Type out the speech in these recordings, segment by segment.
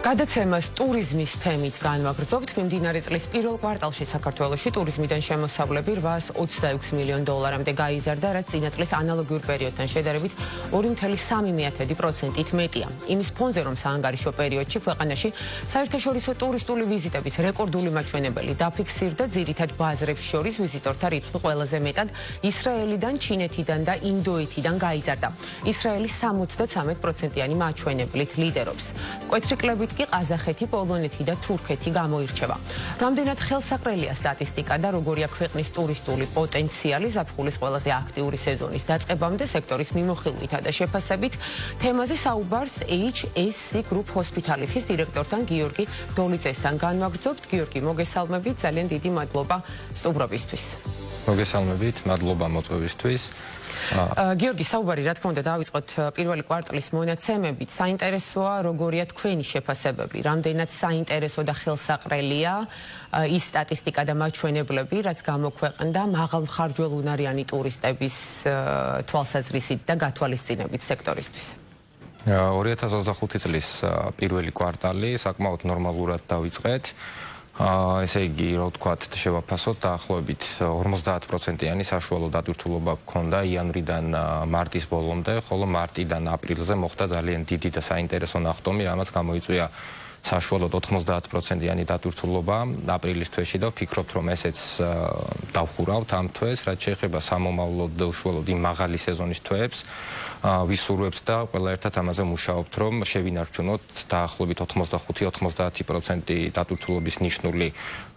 გადაცემას ტურიზმის თემით განვაგრძობთ. მიმდინარე წლის პირველ კვარტალში საქართველოში ტურიზმიდან შემოსავლები 826 მილიონ დოლარამდე გაიზარდა, რაც წინა წლის ანალოგიურ პერიოდთან შედარებით 2,3%-ით მეტია. იმის ფონზე, რომ საანგარიშო პერიოდში ქვეყანაში საერთაშორისო ტურისტული ვიზიტების რეკორდული მაჩვენებელი დაფიქსირდა, ძირითად ბაზრებს შორის ვიზიტორთა რიცხვი ყველაზე მეტად ისრაელიდან, ჩინეთიდან და ინდოეთიდან გაიზარდა. ისრაელი 73%-იანი მაჩვენებლით ლიდერობს. მკვეთრიკლებით კი ყაზახეთი, პოლონეთი და თურქეთი გამოირჩევა. რამდენად ხელსაყრელია სტატისტიკა და როგორია ქვეყნის ტურისტული პოტენციალი ზაფხულის ყველაზე აქტიური სეზონის დაწყებამდე სექტორის მიმოხილვითა და შეფასებით, თემაზე საუბარს HSC Group Hospitality-ის დირექტორთან გიორგი დოლიძესთან განვაგრძობთ. გიორგი, მოგესალმებით, ძალიან დიდი მადლობა სტუმრობისთვის. მოგესალმებით, მადლობა მოწვევისთვის. გიორგი, საუბარი რა თქმა უნდა დავიწყოთ პირველი კვარტალის მონაცემებით. საინტერესოა, როგორია თქვენი შეფასებები, რამდენად საინტერესო და ხელსაყრელია ის სტატისტიკა და მაჩვენებლები, რაც გამოქვეყნდა მაღალმხარჯველუნარიანი ტურისტების თვალსაზრისით და გათვალისწინებით სექტორისთვის. 2025 წლის პირველი კვარტალი საკმაოდ ნორმალურად დავიწყეთ. ესე იგი, რა ვთქვათ, შევაფასოთ დაახლოებით 50%-იანი საშუალო დატვირთულობა გქონდა იანვრიდან მარტის ბოლომდე, ხოლო მარტიდან აპრილზე მოხდა ძალიან დიდი და საინტერესო ნახტომი, რამაც გამოიწვია საშუალოდ 90%-იანი დატვირთულობა აპრილის თვეში და ვფიქრობთ, რომ ესეც დავხურავთ ამ თვეს, რაც შეეხება სამომავლოდ და უშუალოდ იმ მაღალი სეზონის თვეებს. ვისურვებთ და ყველა ერთად ამაზე მუშაობთ, რომ შევინარჩუნოთ დაახლოებით 85-90% დატვირთულობის ნიშნული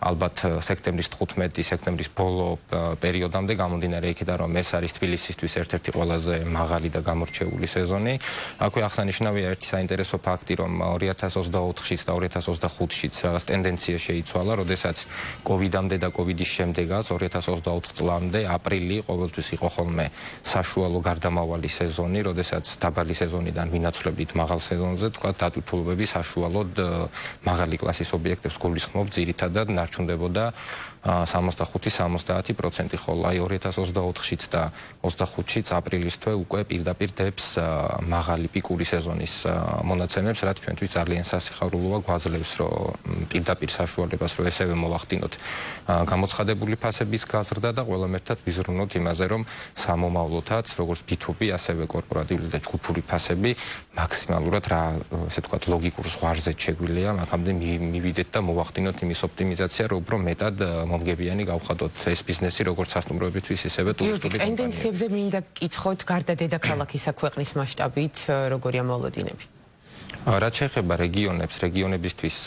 ალბათ სექტემბრის 15, სექტემბრის ბოლო პერიოდამდე გამომდინარე იქიდან, რომ ეს არის თბილისისთვის ერთ-ერთი ყველაზე მაღალი და გამორჩეული სეზონი. აქვე აღსანიშნავია ერთი საინტერესო ფაქტი, რომ 2024-ში და 2025-შიც რაღაც ტენდენცია შეიცვალა, როდესაც კოვიდამდე და კოვიდის შემდეგაც 2024 წლამდე აპრილი ყოველთვის იყო ხოლმე საშუალო გარდამავალი სეზონი, როდესაც დაბალი სეზონიდან ვინაცვლებდით მაღალ სეზონზე, თქვა დატვირთულობები საშუალოდ მაღალი კლასის ობიექტებს გულისხმობ, ძირითადად ნარჩუნდებოდა 65-70%, ხოლო აი 2024-შიც და 25-შიც აპრილის თვე უკვე პირდაპირ დებს მაღალი პიკური სეზონის მონაცემებს, რაც ჩვენთვის ძალიან სასიხარულოა, გვაძლევს, რომ პირდაპირ საშუალებას რომ ესევე მოვახდინოთ გამოცხადებული ფასების გაზრდა და ყველამ ერთად ვიზრუნოთ იმაზე, რომ სამომავლოდაც, როგორც B2B, ასევე კორპორატიული და ჯგუფური ფასები მაქსიმალურად რა, ესე ვთქვათ, ლოგიკურ ზღვარზე შეგვიძლია, მაგამდე მივიდეთ და მოვახდინოთ იმის ოპტიმიზაცია, რომ უფრო მეტად მომგებიანი გავხადოთ ეს ბიზნესი, როგორც სასტუმროებისთვის, ისევე ტურისტული კომპანიებისთვის. ტენდენციებზე მინდა გკითხოთ, გარდა დედაქალაქისა ქვეყნის მასშტაბით, როგორია მოლოდინები? რაც შეეხება რეგიონებს, რეგიონებისთვის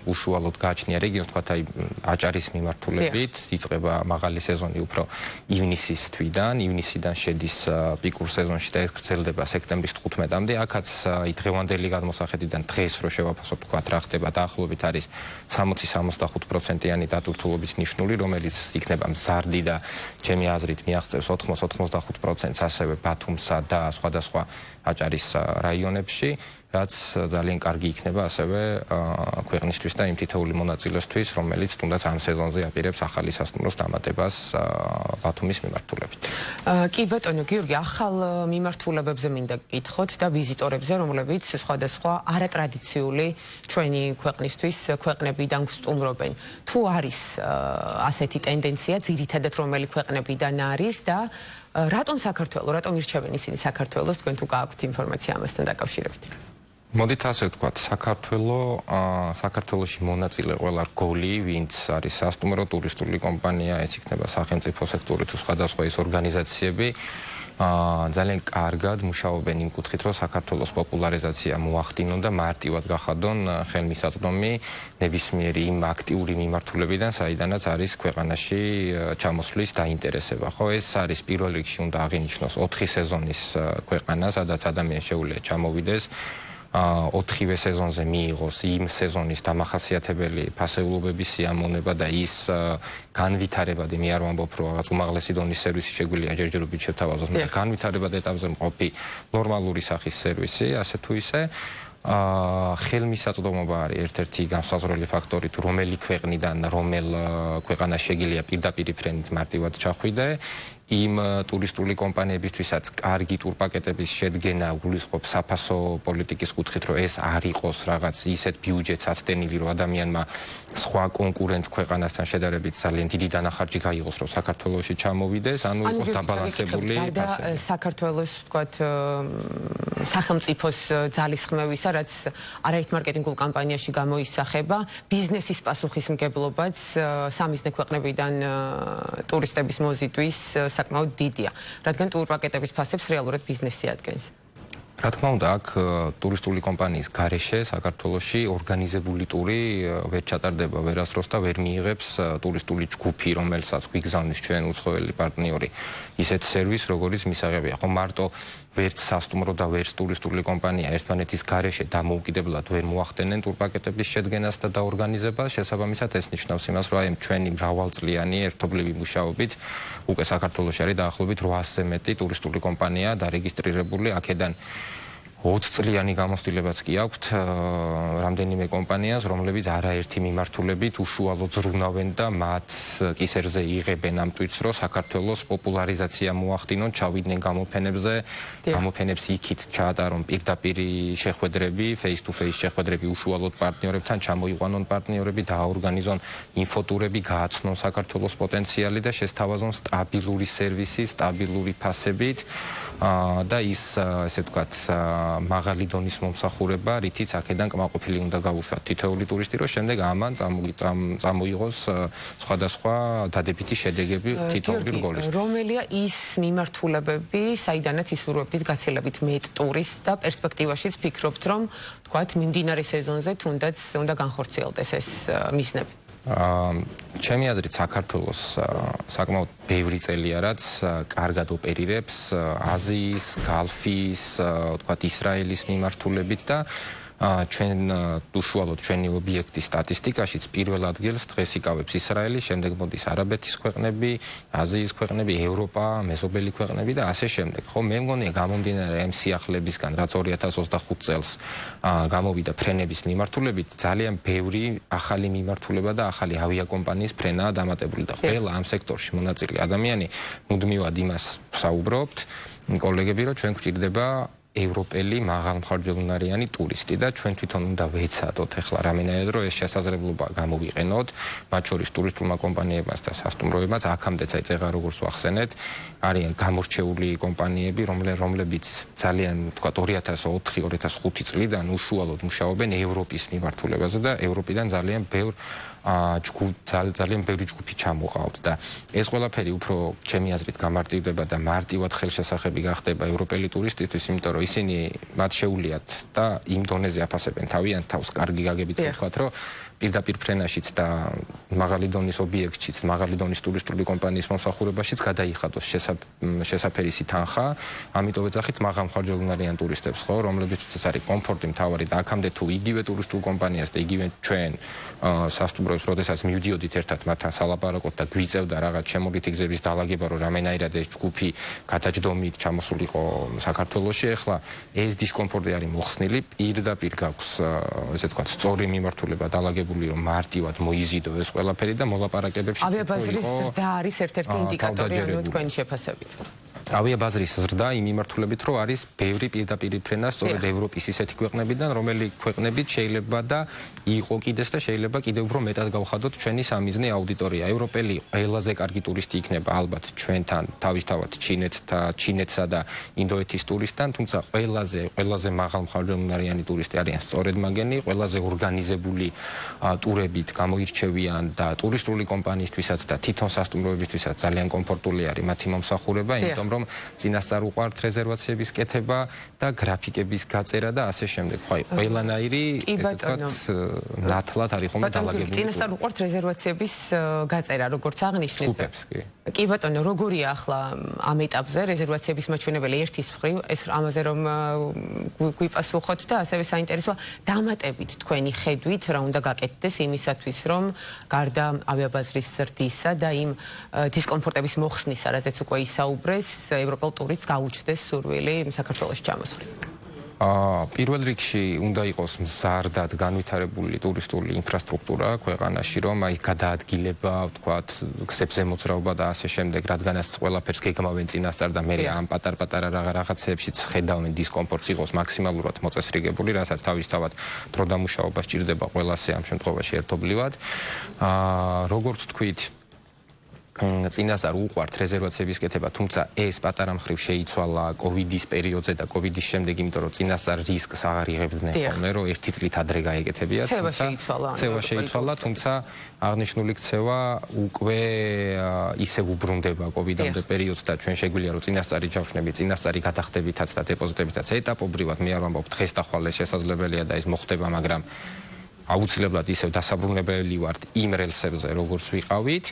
უშუალოდ გააჩნია რეგიონს, თქვათ აი აჭარის მიმართულებით, იწყება მაღალი სეზონი უფრო ივნისის თვიდან, ივნისიდან შედის პიკურ სეზონში და ეს გრძელდება სექტემბრის 15-მდე. აქაც აი დღევანდელი გადმოსახედიდან დღეს რო შევაფასოთ, თქვათ რა ხდება, დაახლოებით არის 60-65%-იანი დატვირთულობის ნიშნული, რომელიც იქნება მზარდი და ჩემი აზრით მიაღწევს 80-85%-ს ასევე ბათუმსა და სხვადასხვა აჭარის რაიონებში, რაც ძალიან კარგი იქნება ასევე ქვეყნისთვის და იმ თითოეული მონაწილესთვის, რომელიც თუნდაც ამ სეზონზე აპირებს ახალი სასტუმროს დამატებას ბათუმის მიმართულებით. კი ბატონო გიორგი, ახალ მიმართულებებზე მინდა გკითხოთ და ვიზიტორებზე, რომლებიც სხვადასხვა არატრადიციული ჩვენი ქვეყნისთვის ქვეყნებიდან გსტუმრობენ. თუ არის ასეთი ტენდენცია, ძირითადად რომელი ქვეყნებიდან არის და რატომ საქართველო, რატომ ირჩევენ ისინი საქართველოს, თქვენ თუ გააქვთ ინფორმაცია ამასთან დაკავშირებით? მოდით ასე ვთქვათ, საქართველოში მონაწილე ყველა რგოლი, ვინც არის სასტუმრო ტურისტული კომპანია, ეს იქნება სახელმწიფო სექტორი თუ სხვადასხვა ის ორგანიზაციები, ძალიან კარგად მუშაობენ იმ კუთხით, რომ საქართველოს პოპულარიზაცია მოახდინონ და მარტივად გახადონ ხელმისაწვდომი ნებისმიერი იმ აქტიური მიმართულებიდან, საიდანაც არის ქვეყანაში ჩამოსვლის დაინტერესება. ხო, ეს არის პირველ რიგში უნდა აღინიშნოს 4 სეზონის ქვეყანა, სადაც ადამიანი შეუძლია ჩამოვიდეს. 4-ვე სეზონზე მიიღოს იმ სეზონის დამახასიათებელი ფასეულობების სიამოვნება და ის განვითარებადი, მე არ ვამბობ, რომ რაღაც უმაღლესი დონის სერვისი შეგვიძლია ჯერჯერობით შევთავაზოთ, მაგრამ განვითარებად ეტაპზე მყოფი ნორმალური სახის სერვისი, ასე თუ ისე ხელმისაწვდომობა არის ერთ-ერთი განსაზღვრელი ფაქტორი, თუ რომელი ქვეყნიდან რომელ ქვეყანას შეგიძლია პირდაპირ ფრენით მარტივად ჩახვიდე. იმ ტურისტული კომპანიებისთვისაც კარგი ტურპაკეტების შედგენა გულისხმობს საფასო პოლიტიკის კუთხით, რომ ეს არ იყოს რაღაც ისეთ ბიუჯეტს აცდენილი, რომ ადამიანმა სხვა კონკურენტ ქვეყანასთან შედარებით ძალიან დიდი დანახარჯი გაიღოს, რომ საქართველოში ჩამოვიდეს, ანუ იყოს დაბალანსებული ფასები. საქართველოს, ვთქვათ, სახელმწიფოს ძალისხმევისა, რაც არაერთ მარკეტინგულ კამპანიაში გამოისახება, ბიზნესის პასუხისმგებლობაც სამიზნე ქვეყნებიდან ტურისტების მოზიდვის საკმაოდ დიდია, რადგან ტურპაკეტების ფასებს რეალურად ბიზნესი ადგენს. რა თქმა უნდა, აქ ტურისტული კომპანიის გარეშე საქართველოში ორგანიზებული ტური ვერ ჩატარდება ვერასდროს და ვერ მიიღებს ტურისტული ჯგუფი, რომელსაც გვიგზავნის ჩვენ უცხოელი პარტნიორი ისეთ სერვისს, როგორც მისაღებია. ხო მარტო ვერც სასტუმრო და ვერც ტურისტული კომპანია ერთმანეთის გარეშე დამოუკიდებლად ვერ მოახდენენ ტურპაკეტების შედგენას და დაორგანიზებას, შესაბამისად ეს ნიშნავს იმას, რომ აი ჩვენი მრავალწლიანი ერთობლივი მუშაობით უკვე საქართველოში არის დაახლოებით 800-ზე მეტი ტურისტული კომპანია დარეგისტრირებული, აქედან 20 წლიანი გამოცდილებაც კი აქვთ რამდენიმე კომპანიას, რომლებიც არაერთი მიმართულებით უშუალოდ ზრუნავენ და მათ კისერზე იღებენ ამ ტვირთს, რომ საქართველოს პოპულარიზაცია მოახდინონ, ჩავიდნენ გამოფენებზე, გამოფენებს იქით ჩაატარონ პირდაპირი შეხვედრები, face to face შეხვედრები უშუალოდ პარტნიორებთან, ჩამოიყვანონ პარტნიორები, დააორგანიზონ ინფოტურები, გააცნონ საქართველოს პოტენციალი და შესთავაზონ სტაბილური სერვისი, სტაბილური ფასებით და ის ესე ვთქვათ მაღალი დონის მომსახურება, რითიც აქედან კმაყოფილი უნდა გაუშვათ თითოეული ტურისტი, რომ შემდეგ ამან წამოიღოს სხვადასხვა დადებითი შედეგები თითოეული რგოლისთვის. რომელია ის მიმართულებები, საიდანაც ისურვებდით გაცილებით მეტ ტურისტს და პერსპექტივაშიც ფიქრობთ, რომ თქვათ მიმდინარე სეზონზე თუნდაც უნდა განხორციელდეს ეს მიზნები? ჩემი აზრით საქართველოს საკმაოდ ბევრი წელია, რაც კარგად ოპერირებს აზიის, გალფის, თქვათ ისრაელის მიმართულებით და ჩვენ უშუალოდ ჩვენი ობიექტის სტატისტიკაშიც პირველ ადგილს დღეს იკავებს ისრაელი, შემდეგ მოდის არაბეთის ქვეყნები, აზიის ქვეყნები, ევროპა, მეზობელი ქვეყნები და ასე შემდეგ. ხო, მე მგონია გამომდინარე ამ სიახლებისგან, რაც 2025 წელს გამოვიდა ფრენების მიმართულებით, ძალიან ბევრი ახალი მიმართულება და ახალი ავიაკომპანიის ფრენაა დამატებული და ყველა ამ სექტორში მონაწილე ადამიანი მუდმივად იმას ვსაუბრობთ, კოლეგები, რომ ჩვენ გვჭირდება ევროპელი მაღალმხარჯელუნარიანი ტურისტი და ჩვენ თვითონ უნდა ვეცადოთ ახლა რამენაირად, რომ ეს შესაძლებლობა გამოვიყენოთ, მათ შორის ტურისტულმა კომპანიებმაც და სასტუმროებმაც, აქამდეც აი წეღა როგორც ვახსენეთ, არიან გამორჩეული კომპანიები, რომლებიც ძალიან თქვა 2004-2005 წლიდან უშუალოდ მუშაობენ ევროპის მიმართულებაზე და ევროპიდან ძალიან ბევრი ჯგუფი ჩამოყავთ და ეს ყველაფერი უფრო ჩემი აზრით გამარტივდება და მარტივად ხელშესახები გახდება ევროპელი ტურისტისთვის, იმიტომ რომ ისინი მათ შეულიათ და იმ დონეზე აფასებენ თავიანთ თავს, კარგი გაგებით ვთქვათ, რომ პირდაპირ ფრენაშიც და მაღალი დონის ობიექტშიც, მაღალი დონის ტურისტული კომპანიის მომსახურებაშიც გადაიხადოს შესაფერისი თანხა, ამიტომ ეძახით მაღალმხარჯელუნარიან ტურისტებს, ხო, რომლებიც არის კომფორტი მთავარი და აქამდე თუ იგივე ტურისტულ კომპანიას და იგივე ჩვენ სასტუმროებს, როდესაც მივდიოდით ერთად მათთან სალაპარაკოთ და გვიწევდა რაღაც შემოვლითი გზების დალაგება, რომ რამენაირად ეს ჯგუფი გადაჯდომით ჩამოსულიყო საქართველოში, ახლა ეს დისკომფორტი არის მოხსნილი, პირდაპირ გაქვს ესე ვთქვათ სწორი მიმართულება დალაგებული, რომ მარტივად მოიზიდო ეს ყველაფერი და მოლაპარაკებებში ავიაბაზრის ზრდა არის ერთ-ერთი ინდიკატორი ანუ თქვენი შეფასებით. ავიაბაზრის ზრდა იმ მიმართულებით, რომ არის ბევრი პირდაპირი ფრენა სწორედ ევროპის ისეთი ქვეყნებიდან, რომელი ქვეყნებით შეიძლება და იყო კიდეს და შეიძლება კიდევ უფრო მეტად გავხადოთ ჩვენი სამიზნე აუდიტორია. ევროპელი ყველაზე კარგი ტურისტი იქნება ალბათ ჩვენთან, თავისთავად ჩინეთსა და ინდოეთის ტურისტთან, თუმცა ყველაზე მაღალმხარჯელუნარიანი ტურისტი არიან სწორედ მაგენი, ყველაზე ორგანიზებული ტურებით გამოირჩევიან და ტურისტული კომპანიისთვისაც და თვითონ სასტუმროებისთვისაც ძალიან კომფორტული არის მათი მომსახურება, იმიტომ რომ წინასწარ უყვართ რეზერვაციების კეთება და გრაფიკების გაწერა და ასე შემდეგ. ხო, ყველანაირი ესე ვთქვათ ნათლად არის ხომ დალაგებული. წინასწარ უყვართ რეზერვაციების გაწერა, როგორც აღნიშნეთ. ჯგუფებს კი. კი ბატონო, როგორია ახლა ამ ეტაპზე რეზერვაციების მაჩვენებელი ერთის მხრივ, ეს ამაზე რომ გვიპასუხოთ და ასევე საინტერესოა დამატებით თქვენი ხედვით რა უნდა გაკეთდეს იმისათვის, რომ გარდა ავიაბაზრის ზრდისა და იმ დისკომფორტების მოხსნისა, რაზეც უკვე ისაუბრეს, ევროპელ ტურისტს გაუჩნდეს სურვილი საქართველოში ჩამოსვლის. პირველ რიგში უნდა იყოს მზარდად განვითარებული ტურისტული ინფრასტრუქტურა ქვეყანაში, რომ აი გადაადგილება, ვთქვათ, გზებზე მოძრაობა და ასე შემდეგ, რადგანაც ყველაფერს გეგმავენ წინასწარ და მე ამ პატარ-პატარა რაღაცეებშიც ხედავენ დისკომფორტს იყოს მაქსიმალურად მოწესრიგებული, რასაც თავისთავად დრო დამუშავება სჭირდება ყველასე ამ შემთხვევაში ერთობლივად. როგორც თქვით, წინასწარ უყვართ რეზერვაციების კეთება, თუმცა ეს პატარა მხრივ შეიცვალა კოვიდის პერიოდზე და კოვიდის შემდეგ, იმიტომ რომ წინასწარ რისკს აღარ იღებდნენ ხოლმე, რომ ერთი წლით ადრე გაეკეთებიათ. ცევა შეიცვალა, თუმცა აღნიშნული ქცევა უკვე ისე უბრუნდება კოვიდამდე პერიოდს და ჩვენ შეგვიძლია რომ წინასწარი ჯავშნები, წინასწარი გადახდებითაც და დეპოზიტებითაც ეტაპობრივად მე არ ვამბობ დღეს და ხვალ შესაძლებელია და ეს მოხდება, მაგრამ აუცილებლად ისევ დასაბრუნებელი ვართ იმ რელსებზე, როგორც ვიყავით.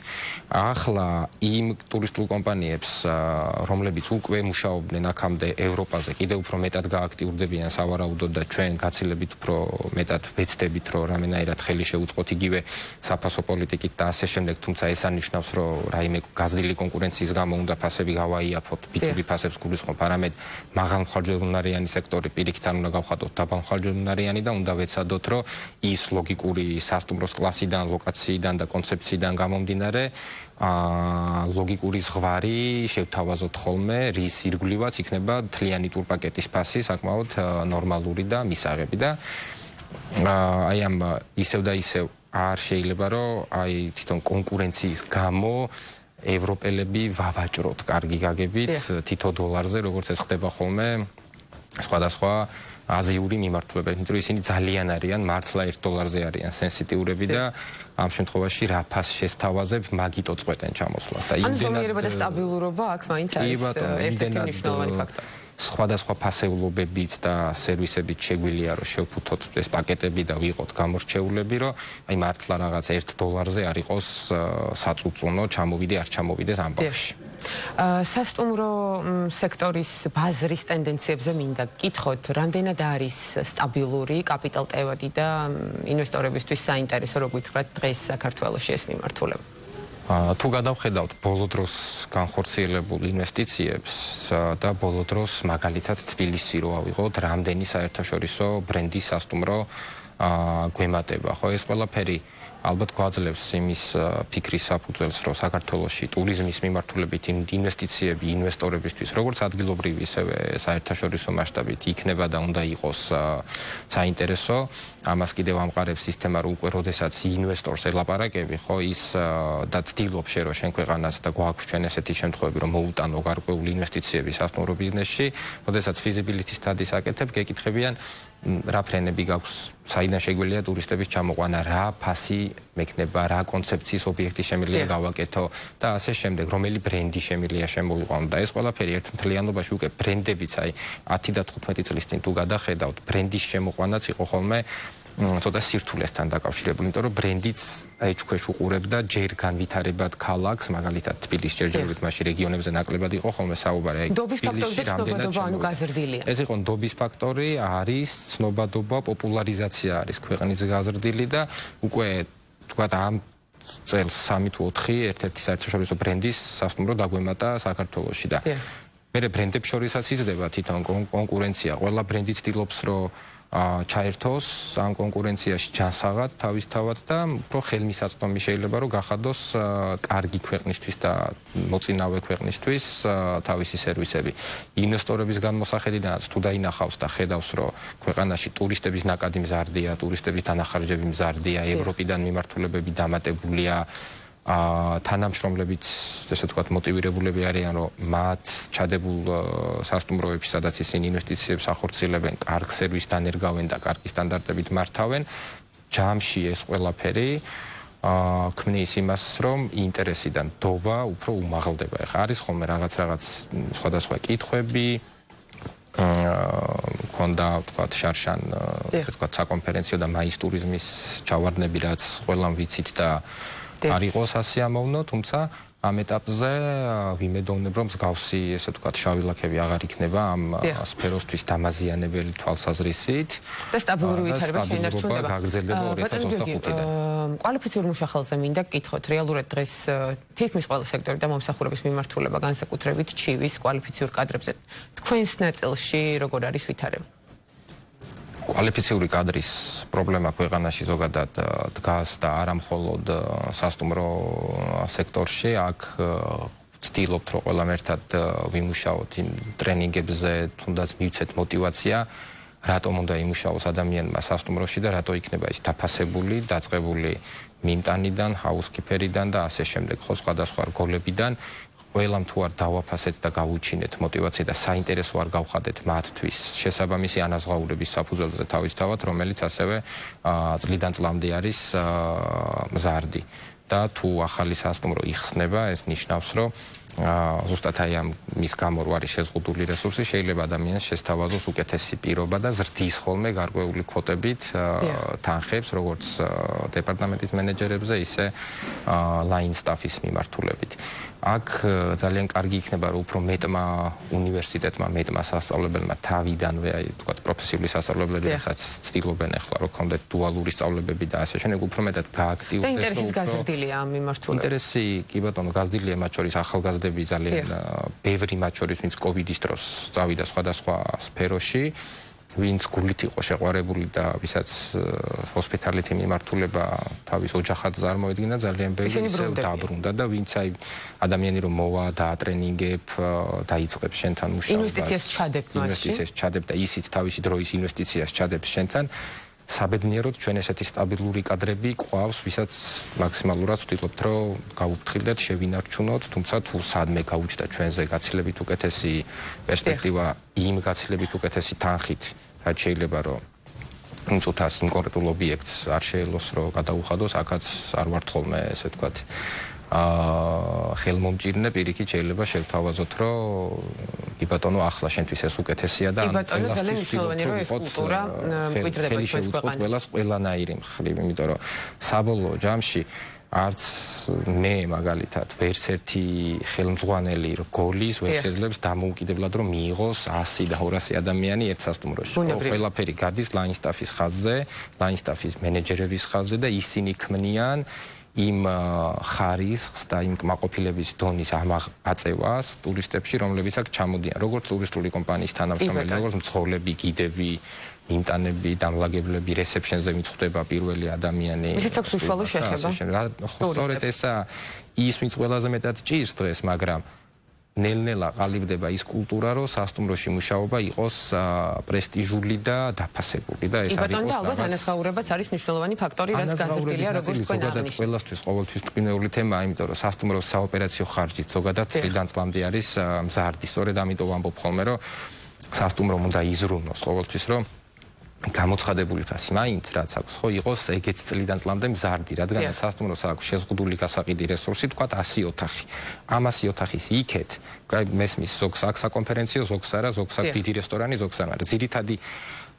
ახლა იმ ტურისტულ კომპანიებს, რომლებიც უკვე მუშაობდნენ აქამდე ევროპაზე, კიდევ უფრო მეტად გააქტიურდებიან სავარაუდოდ და ჩვენ გაცილებით უფრო მეტად ვეცდებით, რომ რამენაირად ხელი შეუწყოთ იგივე საფასო პოლიტიკით და ასე შემდეგ, თუმცა ეს არნიშნავს, რომ რაიმე გაზრდილი კონკურენციის გამო უნდა ფასები გავაიაფოთ, B2B ფასებს გულისხმობ, არამედ მაღალმხარჯვებუნარიანი სექტორი პირიქით არ უნდა გავხადოთ დაბალმხარჯვებუნარიანი და უნდა ვეცადოთ, რომ ის ლოგიკური სასტუმროს კლასიდან, ლოკაციიდან და კონცეფციიდან გამომდინარე, ლოგიკური ზღვარი შევთავაზოთ ხოლმე, რის ირგვლივაც იქნება მთლიანი ტურპაკეტის ფასი, საკმაოდ ნორმალური და მისაღები და აი ამ ისევ და ისევ არ შეიძლება რომ აი თვითონ კონკურენციის გამო ევროპელები ვავაჭროთ კარგი გაგებით თითო დოლარზე, როგორც ეს ხდება ხოლმე სხვადასხვა აზიური მიმართულებებით, იმიტომ რომ ისინი ძალიან არიან, მართლა $1 არიან სენსიტიურები და ამ შემთხვევაში რა ფასს შესთავაზებ, მაგით ოწყვეტენ ჩამოსვლას და იმდენად ზომიერება და სტაბილურობა აქ მაინც არის ერთ-ერთი მნიშვნელოვანი ფაქტორი. სხვადასხვა ფასეულობებით და სერვისებით შეგვიძლია რომ შევფუთოთ ეს პაკეტები და ვიყოთ გამორჩეულები, რომ აი მართლა რაღაც $1 არ იყოს საწუწუნო, ჩამოვიდე არ ჩამოვიდეს ამბავში. სასტუმრო სექტორის ბაზრის ტენდენციებზე მინდა გკითხოთ, რამდენად არის სტაბილური კაპიტალტევადი და ინვესტორებისთვის საინტერესო, როგორ ვთქვათ, დღეს საქართველოში ეს მიმართულება? თუ გადავხედავთ ბოლო დროს განხორციელებულ ინვესტიციებს და ბოლო დროს მაგალითად თბილისი რო ავიღოთ, რამდენი საერთაშორისო ბრენდის სასტუმრო გვემატება, ხო ეს ყველაფერი ალბათ გვაძლევს იმის ფიქრის საფუძველს, რომ საქართველოში ტურიზმის მიმართულებით ინვესტიციები ინვესტორებისთვის, როგორც ადგილობრივი, ისევე საერთაშორისო მასშტაბით იქნება და უნდა იყოს საინტერესო. ამას კიდევ ამყარებს სისტემა, რომ უკვე როდესაც ინვესტორს ელაპარაკები, ხო ის და ცდილობს რომ შენ ქვეყანას და გვაქვს ჩვენ ესეთი შემთხვევები, რომ მოუტანო გარკვეული ინვესტიციები სასტუმრო ბიზნესში, როდესაც feasibility studies აკეთებ, გეკითხებიან რა ფრენები გაქვს, საიდან შეგვიძლია ტურისტების ჩამოყვანა, რა ფასი მექნება, რა კონცეფციის ობიექტი შემიძლია გავაკეთო და ასე შემდეგ, რომელი ბრენდი შემიძლია შემოვიყვანო და ეს ყველაფერი ერთ მთლიანობაში უკვე ბრენდებიც აი 10 და 15 წლის წინ თუ გადახედავთ, ბრენდის შემოყვანაც იყო ხოლმე ცოტა სირთულესთან დაკავშირებული, იმიტომ რომ ბრენდიც ეჭქვეშ უყურებდა ჯერ განვითარებად ქალაქს, მაგალითად თბილისში ჯერჯერობით მაშინ რეგიონებზე ნაკლებად იყო ხოლმე საუბარი, აი თბილისში რამდენად ანუ გაზრდილია. ეს იყო ნდობის ფაქტორი, არის ცნობადობა, პოპულარიზაცია არის ქვეყნის გაზრდილი და უკვე თქვათ ამ წელს 3 თუ 4 ერთ-ერთი საერთაშორისო ბრენდის სასტუმრო დაგვემატა საქართველოში და მერე ბრენდებს შორისაც იზრდება თვითონ კონკურენცია, ყველა ბრენდი ცდილობს რომ ჩაერთოს ამ კონკურენციაში ჯანსაღად თავისთავად და უფრო ხელმისაწვდომი შეიძლება რომ გახადოს კარგი ქვეყნისთვის და მოწინავე ქვეყნისთვის თავისი სერვისები. ინვესტორების განმოსახედიდანაც თუ დაინახავს და ხედავს რომ ქვეყანაში ტურისტების ნაკადი მზარდია, ტურისტების დანახარჯები მზარდია, ევროპიდან მიმართულებები დამატებულია, თანამშრომლებიც ესე ვთქვათ მოტივირებულები არიან რომ მათ ჩადებულ სასტუმროებში სადაც ისინი ინვესტიციებს ახორციელებენ, კარგ სერვისს დანერგავენ და კარგი სტანდარტებით მართავენ, ჯამში ეს ყველაფერი ქმნის იმას რომ ინტერესიდან დობა უფრო უმაღლდება. ეხლა არის ხოლმე რაღაც სხვადასხვა კითხვები ქონდა ვთქვათ შარშან ესე ვთქვათ საკონფერენციო და მაის ტურიზმის ჩავარდნები რაც ყველამ ვიცით და არ იყოს ასიამოვნო, თუმცა ამ ეტაპზე ვიმედოვნებ რომ მსგავსი ესე ვთქვათ შავი ლაქები აღარ იქნება ამ სფეროსთვის დამაზიანებელი თვალსაზრისით და სტაბილური ვითარება შეინარჩუნდება. გაგრძელდება 2025-დან. კვალიფიციურ მუშახელზე მინდა გკითხოთ, რეალურად დღეს თითქმის ყველა სექტორი და მომსახურების მიმართულება განსაკუთრებით ჩივის კვალიფიციურ კადრებზე თქვენს ნაწილში როგორ არის ვითარება? კვალიფიციური კადრის პრობლემა ქვეყანაში ზოგადად დგას და არა მხოლოდ სასტუმრო სექტორში, აქ ვცდილობთ, რომ ყველამ ერთად ვიმუშაოთ იმ ტრენინგებზე, თუნდაც მივცეთ მოტივაცია, რატომ უნდა იმუშაოს ადამიანმა სასტუმროში და რატო იქნება ის დაფასებული, დაწყებული მიმტანიდან, ჰაუსკიპერიდან და ასე შემდეგ, ხო, სხვადასხვა რგოლებიდან. ყველამ თუ არ დავაფასეთ და გავუჩინეთ მოტივაცია და საინტერესო არ გავხადეთ მათთვის შესაბამისი ანაზღაურების საფუძველზე თავისთავად, რომელიც ასევე წლიდან წლამდე არის მზარდი. და თუ ახალი სასტუმრო იხსნება, ეს ნიშნავს, რომ ზუსტად აი ამ მის გამო რო არის შეზღუდული რესურსი, შეიძლება ადამიანს შესთავაზოს უკეთესი პირობა და ზრდის ხოლმე გარკვეული კვოტებით თანხებს, როგორც დეპარტამენტის მენეჯერებზე, ისე line staff-ის მიმართულებით. აქ ძალიან კარგი იქნება, რომ უფრო მეტმა უნივერსიტეტმა, მეტმა სასწავლებელმა თავიდანვე, აი თქვათ პროფესიული სასწავლებლები, რასაც ცდილობენ ახლა, რომ ქონდეთ დუალური სწავლებები და ასე შემდეგ, უფრო მეტად გააქტიურდეს და ინტერესის გაზრდილია ამ მიმართულებით. ინტერესი კი ბატონო გაზრდილია მათ შორის ახალგაზრდები ძალიან ბევრი მათ შორის, ვინც კოვიდის დროს წავიდა სხვადასხვა სფეროში, ვინც გულით იყო შეყვარებული და ვისაც ჰოსპიტალიტი მიმართულება თავის ოჯახად წარმოედგინა, ძალიან ბევრი ისევ დაბრუნდა და ვინც აი ადამიანი რომ მოვა, დაატრენინგებ, დაიწყებს შენთან მუშაობას. ინვესტიციას ჩადებთ მასში. ინვესტიციას ჩადებ და ისიც თავისი დროის ინვესტიციას ჩადებს შენთან. საბედნიეროდ ჩვენ ესეთი სტაბილური კადრები გვყავს, ვისაც მაქსიმალურად ვთქვით, რომ გავუფრთხილდეთ, შევინარჩუნოთ, თუმცა თუ სადმე გაუჩნდა ჩვენზე გაცილებით უკეთესი პერსპექტივა, იმ გაცილებით უკეთესი თანხით, რაც შეიძლება რომ იმ წუთას იმ კონკრეტულ ობიექტს არ შეელოს, რომ გადაუხადოს, აქაც არ ვართ ხოლმე, ესე ვთქვათ, ხელმომჭირნე, პირიქით შეიძლება შევთავაზოთ, რომ კი ბატონო, ახლა შენთვის ეს უკეთესია და ძალიან მნიშვნელოვანია, რომ ეს კულტურა მკვიდრდება ჩვენს ქვეყანაში. ყველანაირი მხრივ, იმიტომ რომ საბოლოო ჯამში არც მე მაგალითად ვერც ერთი ხელმძღვანელი რგოლის ვერ შეძლებს დამოუკიდებლად რომ მიიღოს 100 და 200 ადამიანი ერთ სასტუმროში. ყველაფერი გადის line staff-ის ხაზზე, line staff-ის მენეჯერების ხაზზე და ისინი ქმნიან იმ ხარისხს და იმ კმაყოფილების დონის აწევას ტურისტებში, რომლებიც აქ ჩამოდიან, როგორც ტურისტული კომპანიის თანამშრომელი, როგორც მცხოვრები, გიდები, ინტანები, დამლაგებლები, რესეფშენზე მიწყდება პირველი ადამიანი. ისიც აქვს უშუალო შეხება. სწორედ ესაა ის, ვინც ყველაზე მეტად ჭირს დღეს, მაგრამ ნელ-ნელა ყალიბდება ის კულტურა, რომ სასტუმროში მუშაობა იყოს პრესტიჟული და დაფასებული და ეს არის და ალბათ ანაზღაურებაც არის მნიშვნელოვანი ფაქტორი, რაც გაზრდილია როგორც თქვენ აღნიშნეთ. ყველასთვის ყოველთვის ტკბინეული თემაა, იმიტომ რომ სასტუმროს საოპერაციო ხარჯიც ზოგადად წლიდან წლამდე არის მზარდი. სწორედ ამიტომ ვამბობ ხოლმე, რომ სასტუმრომ უნდა იზრუნოს ყოველთვის, რომ გამოცხადებული ფასი მაინც რაც აქვს, ხო, იყოს ეგეც წლიდან წლამდე მზარდი, რადგან სასტუმროს აქვს შეზღუდული გასაყიდი რესურსი, თქვათ 100 ოთახი. ამ 100 ოთახის იქეთ, მესმის ზოგს აქვს საკონფერენციო, ზოგს არა, ზოგს აქვს დიდი რესტორანი, ზოგს არა. ძირითადი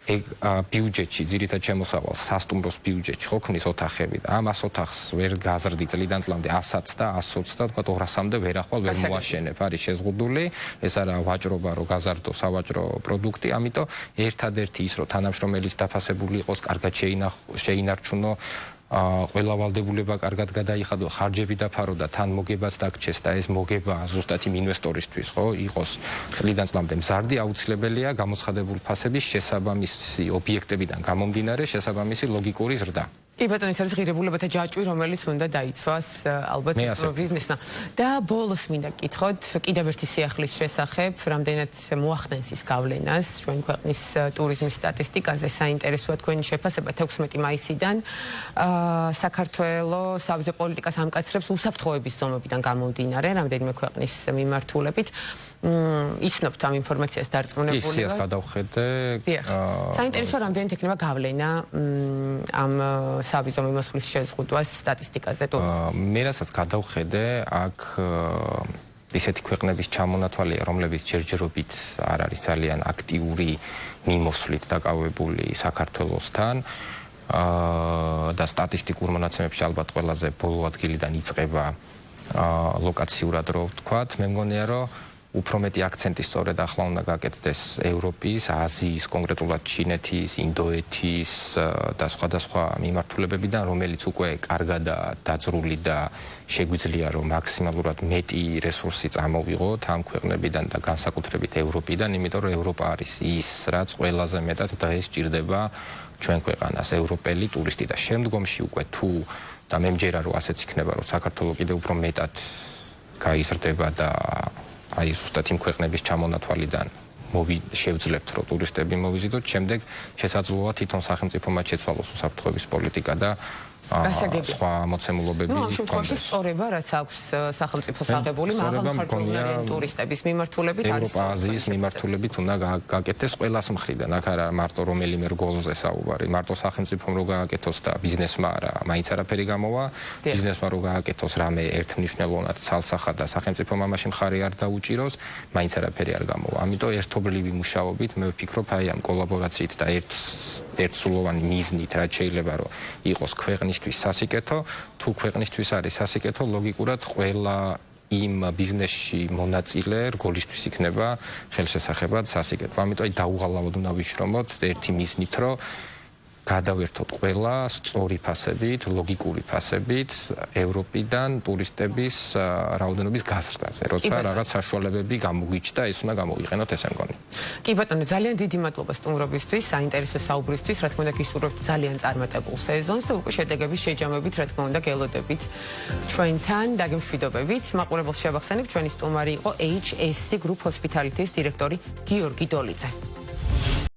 ბიუჯეტში, ძირითად შემოსავალს სასტუმროს ბიუჯეტში ხო ქმნის ოთახები და ამ 100 ოთახს ვერ გაზრდი წლიდან წლამდე 100-ს და 120-ს და თქვათ 200-მდე ვერ ახვალ ვერ მოაშენებ, არის შეზღუდული, ეს არა ვაჭრობა, რომ გაზარდო სავაჭრო პროდუქტი, ამიტომ ერთადერთი ის, რომ თანამშრომელის დაფასებული იყოს, კარგად შეინარჩუნო, ყველა ვალდებულება კარგად გადაიხადო, ხარჯები დაფარო და თან მოგებაც დაგჩეს და ეს მოგება ზუსტად იმ ინვესტორისთვის, ხო, იყოს წლიდან წლამდე მზარდი, აუცილებელია გამოცხადებული ფასების შესაბამისი ობიექტებიდან გამომდინარე შესაბამისი ლოგიკური ზრდა. კი ბატონო, ეს არის ღირებულებათა ჯაჭვი, რომელიც უნდა დაიცვას ალბათ ბიზნესმა. და ბოლოს მინდა გკითხოთ კიდევ ერთი სიახლის შესახებ, რამდენად მოახდენს ის გავლენას ჩვენ ქვეყნის ტურიზმის სტატისტიკაზე, საინტერესოა თქვენი შეფასება 16 მაისიდან საქართველოს სავიზო პოლიტიკას ამკაცრებს უსაფრთხოების ზომებიდან გამომდინარე, რამდენიმე ქვეყნის მიმართულებით. იცნობთ ამ ინფორმაციას დარწმუნებულება. კი, სიას გადავხედე. საინტერესოა რამდენად ექნება გავლენა ამ სავიზო მიმოსვლის შეზღუდვას სტატისტიკაზე ტურიზმის. მე რასაც გადავხედე, აქ ისეთი ქვეყნების ჩამონათვალია, რომლებიც ჯერჯერობით არ არის ძალიან აქტიური მიმოსვლით დაკავებული საქართველოსთან. და სტატისტიკურ მონაცემებში ალბათ ყველაზე ბოლო ადგილიდან იწყება ლოკაციურად რო ვთქვათ, მე მგონია რომ უფრო მეტი აქცენტი სწორედ ახლა უნდა გაკეთდეს ევროპის, აზიის, კონკრეტულად ჩინეთის, ინდოეთის და სხვადასხვა მიმართულებებიდან, რომელიც უკვე კარგადაა დაძრული და შეგვიძლია რომ მაქსიმალურად მეტი რესურსი წამოვიღოთ ამ ქვეყნებიდან და განსაკუთრებით ევროპიდან, იმიტომ რომ ევროპა არის ის, რაც ყველაზე მეტად დღეს ჭირდება ჩვენ ქვეყანას, ევროპელი ტურისტი და შემდგომში უკვე თუ და მე მჯერა რომ ასეც იქნება, რომ საქართველოს კიდევ უფრო მეტად გაიზრდება და აი ზუსტად იმ ქვეყნების ჩამონათვალიდან შევძლებთ რომ ტურისტები მოვიზიდოთ, შემდეგ შესაძლოა თვითონ სახელმწიფო მათ შეცვალოს უსაფრთხოების პოლიტიკა და სხვა მოცემულობები. ამ შემთხვევაში სწორება, რაც აქვს სახელმწიფოს აღებული მაღალმხარჯვაულიანი ტურისტების მიმართულებით არის ევროპა-აზიის მიმართულებით უნდა გააკეთდეს ყველას მხრიდან. აქ არა მარტო რომელიმე რგოლზე საუბარი, მარტო სახელმწიფომ რო გააკეთოს და ბიზნესმა არა, მაინც არაფერი გამოვა, ბიზნესმა რო გააკეთოს რამე ერთმნიშვნელოვნად ცალსახად და სახელმწიფომ ამაში მხარი არ დაუჭიროს, მაინც არაფერი არ გამოვა. ამიტომ ერთობლივი მუშაობით მე ვფიქრობ აი ამ კოლაბორაციით და ერთსულოვანი მიზნით რაც შეიძლება რომ იყოს ქვეყნისთვის სასიკეთო, თუ ქვეყნისთვის არის სასიკეთო, ლოგიკურად ყველა იმ ბიზნესში მონაწილე რგოლისთვის იქნება ხელშესახებად სასიკეთო. ამიტომ აი დაუღალავად უნდა ვიშრომოთ ერთი მიზნით, რომ გადავერთოთ ყველა სწორი ფასებით, ლოგიკური ფასებით ევროპიდან ტურისტების რაოდენობის გაზრდაზე, როცა რაღაც საშუალებები გამოგვიჩნდა, ეს უნდა გამოვიყენოთ, ესე მგონი. კი ბატონო, ძალიან დიდი მადლობა სტუმრობისთვის, საინტერესო საუბრისთვის, რა თქმა უნდა გისურვებთ ძალიან წარმატებულ სეზონს და უკვე შედეგების შეჯამებით, რა თქმა უნდა გელოდებით ჩვენთან და გემშვიდობებით. მაყურებელს შევახსენებ, ჩვენი სტუმარი იყო HSC Group Hospitality-ის დირექტორი გიორგი დოლიძე.